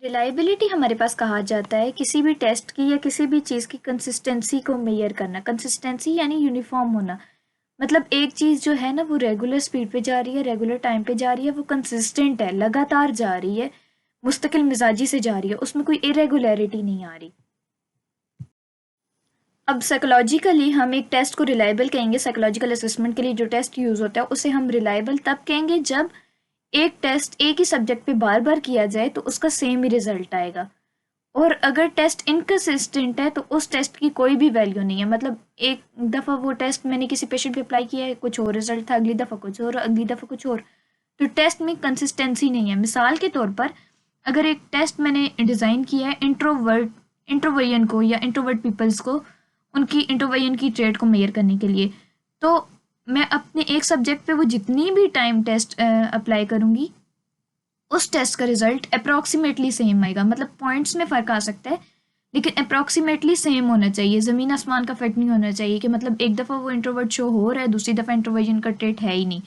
Reliability हमारे पास कहा जाता है किसी भी टेस्ट की या किसी भी चीज़ की कंसिस्टेंसी को मेजर करना। कंसिस्टेंसी यानी यूनिफॉर्म होना। मतलब एक चीज़ जो है ना वो रेगुलर स्पीड पे जा रही है, रेगुलर टाइम पे जा रही है, वो कंसिस्टेंट है, लगातार जा रही है, मुस्तकिल मिजाजी से जा रही है, उसमें कोई इरेगुलरिटी नहीं आ रही। अब साइकोलॉजिकली हम एक टेस्ट को रिलायबल कहेंगे। साइकोलॉजिकल असेसमेंट के लिए जो टेस्ट यूज़ होता है उसे हम रिलायबल तब कहेंगे जब एक टेस्ट एक ही सब्जेक्ट पे बार बार किया जाए तो उसका सेम ही रिजल्ट आएगा। और अगर टेस्ट इनकंसिस्टेंट है तो उस टेस्ट की कोई भी वैल्यू नहीं है। मतलब एक दफ़ा वो टेस्ट मैंने किसी पेशेंट पे अप्लाई किया है, कुछ और रिजल्ट था, अगली दफ़ा कुछ और, अगली दफ़ा कुछ और। तो टेस्ट में कंसिस्टेंसी नहीं है। मिसाल के तौर पर अगर एक टेस्ट मैंने डिज़ाइन किया है इंट्रोवर्जन को या इंट्रोवर्ट पीपल्स को, उनकी इंट्रोवर्जन की ट्रेड को मेजर करने के लिए, तो मैं अपने एक सब्जेक्ट पे वो जितनी भी टाइम टेस्ट अप्लाई करूँगी उस टेस्ट का रिजल्ट अप्रॉक्सीमेटली सेम आएगा। मतलब पॉइंट्स में फ़र्क आ सकता है लेकिन अप्रॉक्सीमेटली सेम होना चाहिए। ज़मीन आसमान का फ़र्क नहीं होना चाहिए कि मतलब एक दफ़ा वो इंट्रोवर्ट शो हो रहा है, दूसरी दफ़ा इंट्रोवर्जन का ट्रेट है ही नहीं।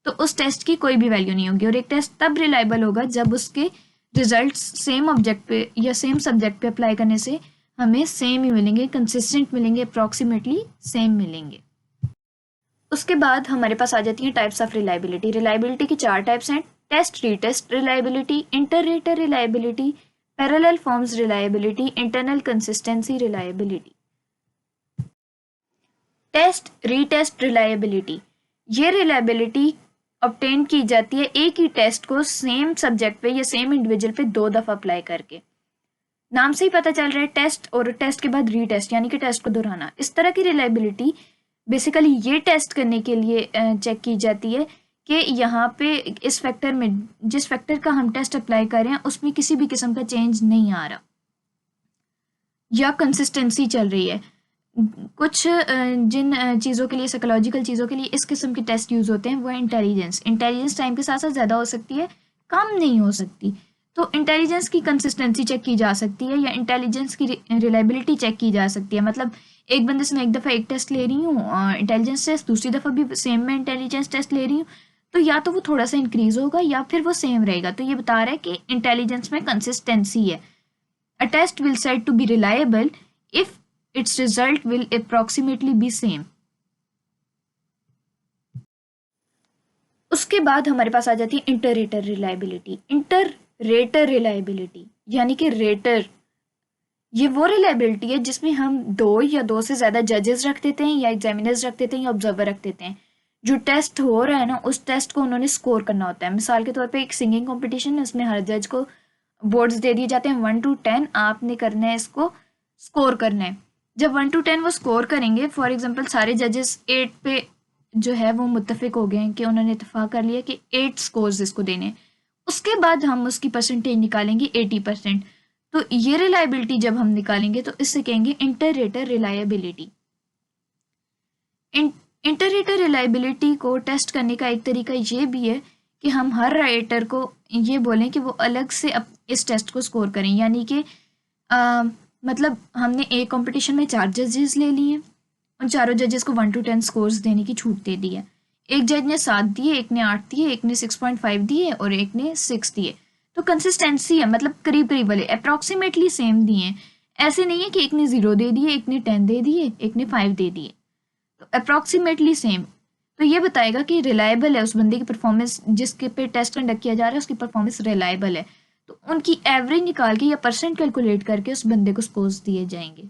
तो उस टेस्ट की कोई भी वैल्यू नहीं होगी। और एक टेस्ट तब रिलायबल होगा जब उसके रिजल्ट्स सेम ऑब्जेक्ट पे या सेम सब्जेक्ट पे अप्लाई करने से हमें सेम ही मिलेंगे, कंसिस्टेंट मिलेंगे, अप्रॉक्सीमेटली सेम मिलेंगे। उसके बाद हमारे पास आ जाती हैं टाइप्स ऑफ रिलायबिलिटी। रिलायबिलिटी की 4 टाइप्स हैं: test retest reliability, inter rater reliability, parallel forms reliability, internal consistency reliability. Test retest reliability, ये रिलायबिलिटी ऑब्टेन की जाती है एक ही टेस्ट को सेम सब्जेक्ट पे या सेम इंडिविजुअल पे 2 दफ़ा अप्लाई करके। नाम से ही पता चल रहा है टेस्ट, और टेस्ट के बाद रीटेस्ट यानी कि टेस्ट को दोहराना। इस तरह की रिलायबिलिटी बेसिकली ये टेस्ट करने के लिए चेक की जाती है कि यहाँ पे इस फैक्टर में, जिस फैक्टर का हम टेस्ट अप्लाई कर रहे हैं उसमें किसी भी किस्म का चेंज नहीं आ रहा या कंसिस्टेंसी चल रही है। कुछ जिन चीज़ों के लिए, साइकोलॉजिकल चीज़ों के लिए इस किस्म के टेस्ट यूज़ होते हैं वो है इंटेलिजेंस। इंटेलिजेंस टाइम के साथ साथ ज़्यादा हो सकती है, कम नहीं हो सकती। तो इंटेलिजेंस की कंसिस्टेंसी चेक की जा सकती है या इंटेलिजेंस की रिलायबिलिटी चेक की जा सकती है। मतलब एक बंदे से मैं एक दफ़ा एक टेस्ट ले रही हूँ इंटेलिजेंस टेस्ट, दूसरी दफ़ा भी सेम में इंटेलिजेंस टेस्ट ले रही हूँ, तो या तो वो थोड़ा सा इंक्रीज होगा या फिर वो सेम रहेगा। तो ये बता रहा है कि इंटेलिजेंस में कंसिस्टेंसी है। A test will said to be reliable if its result will approximately be same. उसके बाद हमारे पास आ जाती है इंटर-रेटर रिलायबिलिटी। इंटर-रेटर रिलायबिलिटी यानी कि रेटर, ये वो रिलायबिलिटी है जिसमें हम 2 या 2 से ज़्यादा जजेस रख देते हैं या एग्जामिनर्स रख देते हैं या ऑब्जर्वर रख देते हैं। जो टेस्ट हो रहा है ना उस टेस्ट को उन्होंने स्कोर करना होता है। मिसाल के तौर पे एक सिंगिंग कंपटीशन है, उसमें हर जज को बोर्ड्स दे दिए जाते हैं 1 to 10, आपने करना है इसको स्कोर करना है। जब 1 to 10 वो स्कोर करेंगे, फॉर एग्जांपल सारे जजेस 8 पे जो है वो मुत्तफिक हो गए हैं कि उन्होंने इत्तेफाक कर लिया कि 8 स्कोर्स इसको देने हैं। उसके बाद हम उसकी परसेंटेज निकालेंगे 80%। तो ये रिलायबिलिटी जब हम निकालेंगे तो इससे कहेंगे inter rater reliability. Inter rater reliability को टेस्ट करने का एक तरीका ये भी है कि हम हर राइटर को ये बोलें कि वो अलग से इस टेस्ट को स्कोर करें। यानी कि मतलब हमने एक कंपटीशन में 4 जजेस ले लिए, उन चारों जजेस को 1 to 10 स्कोर्स देने की छूट दे दी है। एक जज ने 7 दिए, एक ने 8 दिए, एक ने 6.5 दिए और एक ने 6 दिए। तो कंसिस्टेंसी है, मतलब करीब करीब वाले अप्रॉक्सीमेटली सेम दिए हैं। ऐसे नहीं है कि एक ने 0 दे दिए, एक ने 10 दे दिए, एक ने 5 दे दिए। तो अप्रॉक्सीमेटली सेम। तो ये बताएगा कि रिलायबल है उस बंदे की परफॉर्मेंस, जिसके पे टेस्ट कंडक्ट किया जा रहा है उसकी परफॉर्मेंस रिलायबल है। तो उनकी एवरेज निकाल के या परसेंट कैलकुलेट करके उस बंदे को स्कोर्स दिए जाएंगे।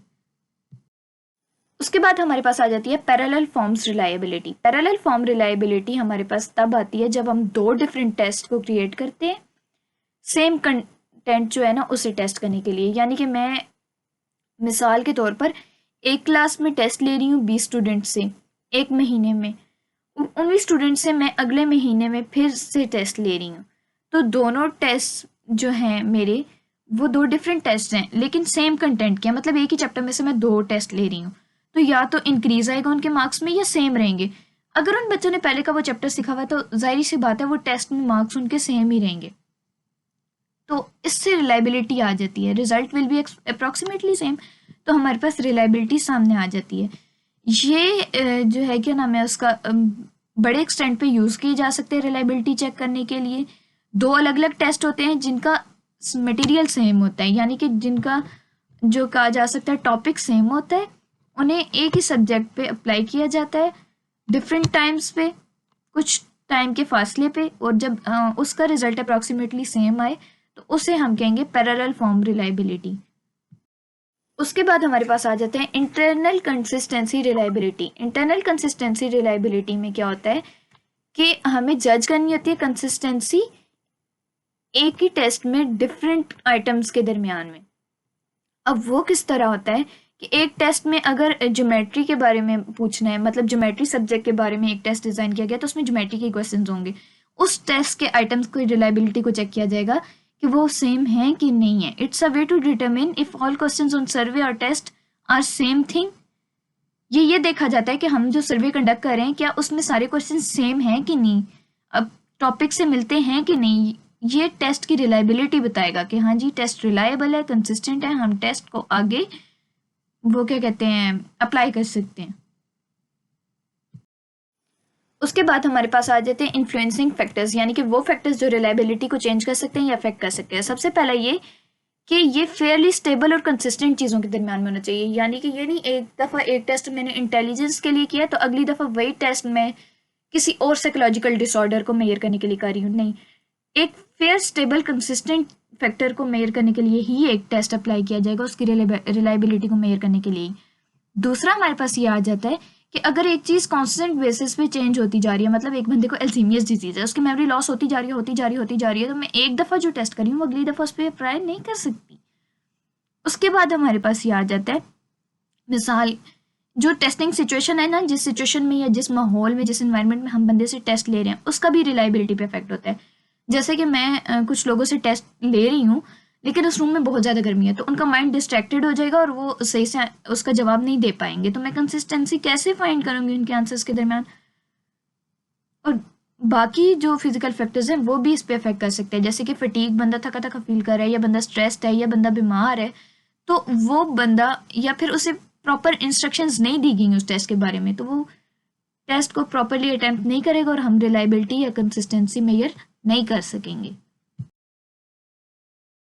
उसके बाद हमारे पास आ जाती है parallel forms reliability. Parallel form reliability हमारे पास तब आती है जब हम 2 डिफरेंट टेस्ट को क्रिएट करते हैं सेम कंटेंट जो है ना उसे टेस्ट करने के लिए। यानी कि मैं मिसाल के तौर पर एक क्लास में टेस्ट ले रही हूँ 20 स्टूडेंट से एक महीने में, उन स्टूडेंट से मैं अगले महीने में फिर से टेस्ट ले रही हूँ। तो दोनों टेस्ट जो हैं मेरे वो 2 डिफरेंट टेस्ट हैं लेकिन सेम कंटेंट के, मतलब एक ही चैप्टर में से मैं 2 टेस्ट ले रही हूँ। तो या तो इंक्रीज आएगा उनके मार्क्स में या सेम रहेंगे। अगर उन बच्चों ने पहले का वो चैप्टर सीखा हुआ है तो जाहिर सी बात है वो टेस्ट में मार्क्स उनके सेम ही रहेंगे। तो इससे रिलायबिलिटी आ जाती है, result will be approximately same. तो हमारे पास रिलायबिलिटी सामने आ जाती है। ये जो है क्या नाम है उसका, बड़े एक्सटेंट पे यूज़ किए जा सकते हैं रिलायबिलिटी चेक करने के लिए। 2 अलग अलग टेस्ट होते हैं जिनका मटेरियल सेम होता है, यानी कि जिनका जो कहा जा सकता है टॉपिक सेम होता है, उन्हें एक ही सब्जेक्ट पे अप्लाई किया जाता है डिफरेंट टाइम्स पे, कुछ टाइम के फासले पे, और जब उसका रिजल्ट अप्रॉक्सीमेटली सेम आए तो उसे हम कहेंगे पैरेलल फॉर्म रिलायबिलिटी। उसके बाद हमारे पास आ जाते हैं internal consistency reliability. Internal consistency reliability में क्या होता है कि हमें जज करनी होती है कंसिस्टेंसी एक ही टेस्ट में डिफरेंट आइटम्स के दरमियान में। अब वो किस तरह होता है कि एक टेस्ट में अगर ज्योमेट्री के बारे में पूछना है, मतलब ज्योमेट्री सब्जेक्ट के बारे में एक टेस्ट डिज़ाइन किया गया तो उसमें ज्योमेट्री के क्वेश्चन होंगे, उस टेस्ट के आइटम्स की रिलायबिलिटी को चेक किया जाएगा कि वो सेम है कि नहीं है। It's a way to determine if all questions on survey और टेस्ट आर सेम थिंग। ये देखा जाता है कि हम जो सर्वे कंडक्ट कर रहे हैं क्या उसमें सारे क्वेश्चन सेम हैं कि नहीं, अब टॉपिक से मिलते हैं कि नहीं। ये टेस्ट की रिलायबिलिटी बताएगा कि हाँ जी टेस्ट रिलायबल है, कंसिस्टेंट है, हम टेस्ट को आगे वो क्या कहते हैं अप्लाई कर सकते हैं। उसके बाद हमारे पास आ जाते हैं इन्फ्लुएंसिंग फैक्टर्स, यानी कि वो फैक्टर्स जो रिलायबिलिटी को चेंज कर सकते हैं या अफेक्ट कर सकते हैं। सबसे पहला ये कि ये फेयरली स्टेबल और कंसिस्टेंट चीज़ों के दरमियान में होना चाहिए, यानी कि ये नहीं एक दफ़ा एक टेस्ट मैंने इंटेलिजेंस के लिए किया तो अगली दफ़ा वही टेस्ट मैं किसी और साइकोलॉजिकल डिसऑर्डर को मेजर करने के लिए कर रही हूँ। नहीं, एक फेयर स्टेबल कंसिस्टेंट फैक्टर को मेजर करने के लिए ही एक टेस्ट अप्लाई किया जाएगा, उसकी रिलायबिलिटी को मेजर करने के लिए। दूसरा हमारे पास ये आ जाता है कि अगर एक चीज़ कांस्टेंट बेसिस पे चेंज होती जा रही है, मतलब एक बंदे को अल्जीमियस डिजीज है, उसकी मेमोरी लॉस होती जा रही है, तो मैं एक दफ़ा जो टेस्ट करी हूँ अगली दफ़ा उस पर अप्लाई नहीं कर सकती। उसके बाद हमारे पास ये आ जाता है मिसाल जो टेस्टिंग सिचुएशन है ना, जिस सिचुएशन में या जिस माहौल में जिस इन्वायरमेंट में हम बंदे से टेस्ट ले रहे हैं उसका भी रिलायबिलिटी पे इफेक्ट होता है। जैसे कि मैं कुछ लोगों से टेस्ट ले रही हूँ लेकिन उस रूम में बहुत ज़्यादा गर्मी है तो उनका माइंड डिस्ट्रैक्टेड हो जाएगा और वो सही से उसका जवाब नहीं दे पाएंगे, तो मैं कंसिस्टेंसी कैसे फाइंड करूँगी उनके आंसर्स के दरमियान। और बाकी जो फिजिकल फैक्टर्स हैं वो भी इस पर अफेक्ट कर सकते हैं, जैसे कि फटीग, बंदा थका थका फील कर रहा है या बंदा स्ट्रेस्ड है या बंदा बीमार है, तो वो बंदा या फिर उसे प्रॉपर इंस्ट्रक्शंस नहीं दी गई उस टेस्ट के बारे में तो वो टेस्ट को प्रॉपरली अटेम्प्ट नहीं करेगा और हम रिलायबिलिटी या कंसिस्टेंसी मेजर नहीं कर सकेंगे।